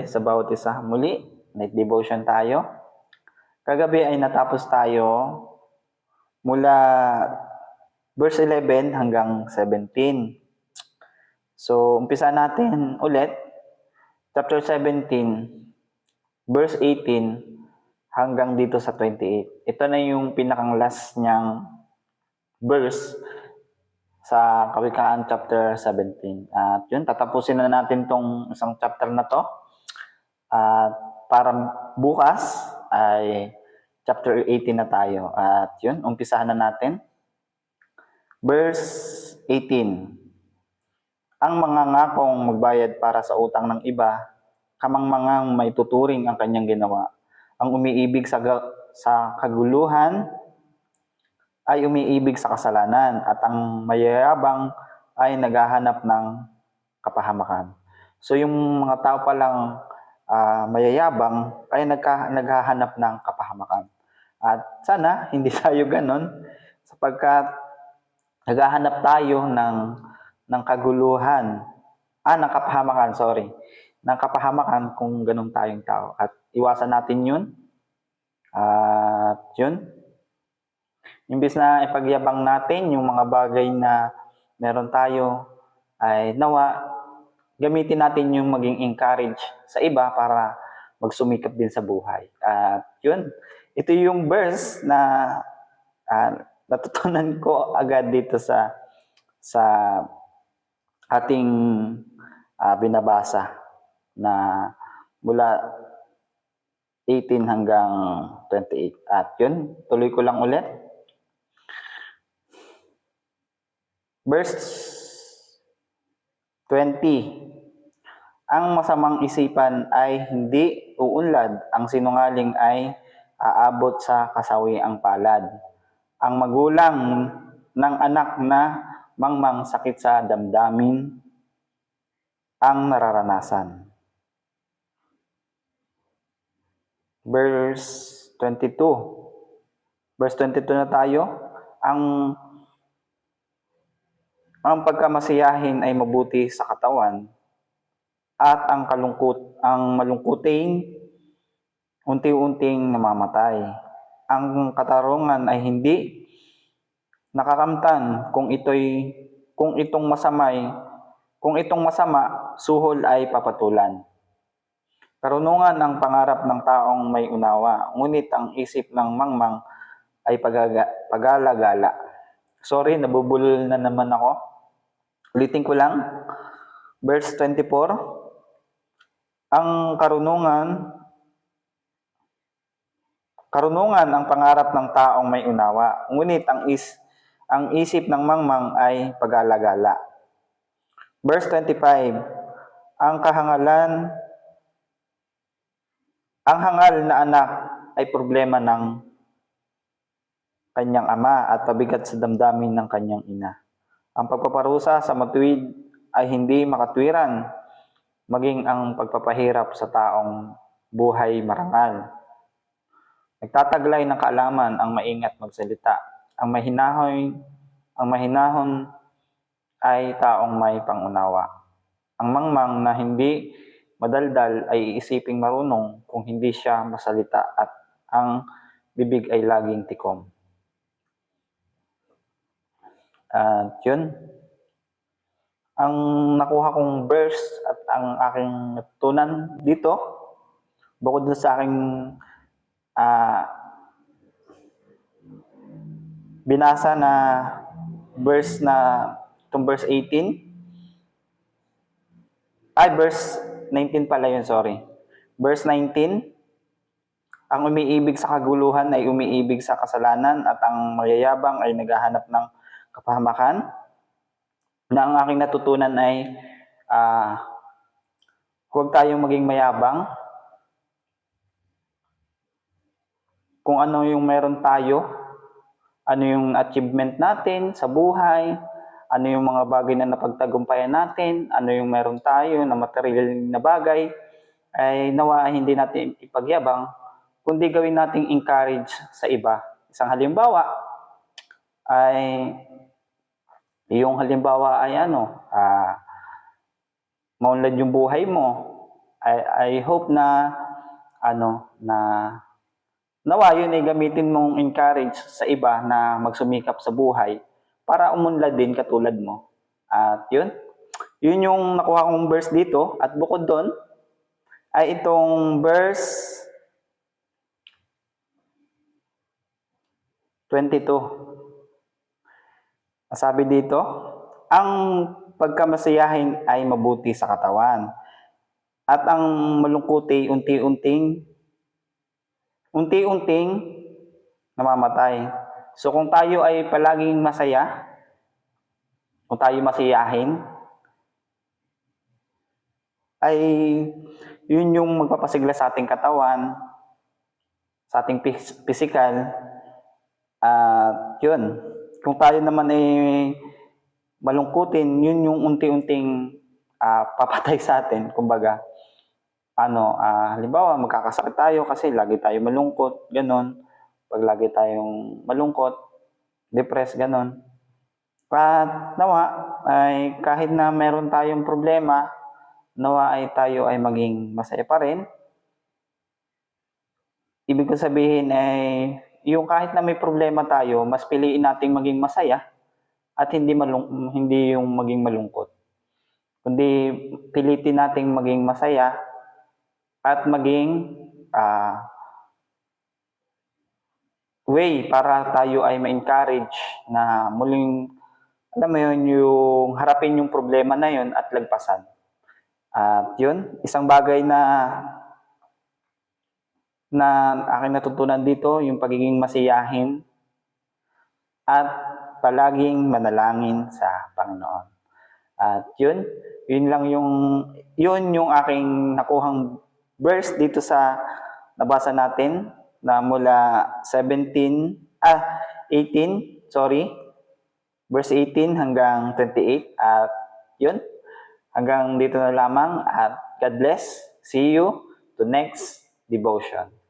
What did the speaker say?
Sa bawat isa. Muli, night devotion tayo. Kagabi ay natapos tayo mula verse 11 hanggang 17. So, umpisa natin ulit, chapter 17, verse 18 hanggang dito sa 28. Ito na yung pinakang last niyang verse sa Kawikaan chapter 17. At yun, tatapusin na natin tong isang chapter na to. At para bukas ay chapter 18 na tayo. At yun, umpisahan na natin. Verse 18. Ang mangangakong magbayad para sa utang ng iba, kamangmangang may tuturing ang kanyang ginawa. Ang umiibig sa kaguluhan ay umiibig sa kasalanan, at ang mayayabang ay naghahanap ng kapahamakan. So yung mga tao palang mayayabang ay naghahanap ng kapahamakan. At sana hindi tayo ganon, sapagkat naghahanap tayo ng kaguluhan, ng kapahamakan, ng kapahamakan kung ganun tayong tao. At iwasan natin yun. At yun, imbis na ipagyabang natin yung mga bagay na meron tayo, ay nawa gamitin natin yung maging encourage sa iba para magsumikap din sa buhay. At yun, ito yung verse na natutunan ko agad dito sa ating binabasa na mula 18 hanggang 28. At yun, tuloy ko lang ulit. Verse 20. Ang masamang isipan ay hindi uunlad, ang sinungaling ay aabot sa kasawiang palad. Ang magulang ng anak na mangmang sakit sa damdamin ang nararanasan. Verse 22. Verse 22 na tayo. Ang pagkamasiyahin ay mabuti sa katawan, at ang malungkuting unti-unting namamatay. Ang katarungan ay hindi nakakamtan kung itong masama, suhol ay papatulan. Karunungan ang pangarap ng taong may unawa, ngunit ang isip ng mangmang ay pag-alagala. Sorry, nabubulol na naman ako. Ulitin ko lang. Verse 24. Ang karunungan ang pangarap ng taong may unawa, ngunit ang isip ng mangmang ay pag-alagala. Verse 25. Ang hangal na anak ay problema ng kanyang ama at pabigat sa damdamin ng kanyang ina. Ang pagpaparusa sa matuwid ay hindi makatwiran, maging ang pagpapahirap sa taong buhay marangal. Nagtataglay ng kaalaman ang maingat magsalita. Ang mahinahon ay taong may pangunawa. Ang mangmang na hindi madaldal ay iisiping marunong kung hindi siya masalita, at ang bibig ay laging tikom. At yun, ang nakuha kong verse at ang aking natutunan dito, bukod sa aking binasa na verse itong verse 18, verse 19 pala yun, Verse 19, ang umiibig sa kaguluhan ay umiibig sa kasalanan, at ang mayayabang ay naghahanap ng kapahamakan. Na ang aking natutunan ay huwag tayong maging mayabang. Kung ano yung meron tayo, ano yung achievement natin sa buhay, ano yung mga bagay na napagtagumpayan natin, ano yung meron tayo na material na bagay, ay nawa hindi natin ipagyabang, kundi gawin nating encourage sa iba. Isang halimbawa ay maunlad yung buhay mo, I hope na na nawa yun ay gamitin mong encourage sa iba na magsumikap sa buhay para umunlad din katulad mo. At yun yung nakuha kong verse dito. At bukod doon, ay itong verse 22. Sabi dito, ang pagkamasiyahin ay mabuti sa katawan. At ang malungkuti unti-unting namamatay. So kung tayo ay palaging masaya, kung tayo masiyahin, ay yun yung magpapasigla sa ating katawan, sa ating physical. At kung tayo naman ay malungkutin, yun yung unti-unting papatay sa atin. Kumbaga, halimbawa magkakasakit tayo kasi lagi tayo malungkot, ganon. Pag lagi tayong malungkot, depressed, ganon. At nawa ay kahit na meron tayong problema, nawa ay tayo ay maging masaya pa rin. Ibig ko sabihin ay yung kahit na may problema tayo, mas piliin nating maging masaya at hindi yung maging malungkot. Kundi pilitin nating maging masaya at maging way para tayo ay ma-encourage na muling, alam mo yun, yung harapin yung problema na yun at lagpasan. At isang bagay na aking natutunan dito, yung pagiging masiyahin at palaging manalangin sa Panginoon. At yun lang yung aking nakuhang verse dito sa nabasa natin na mula 18, verse 18 hanggang 28. At hanggang dito na lamang at God bless. See you to next devotion.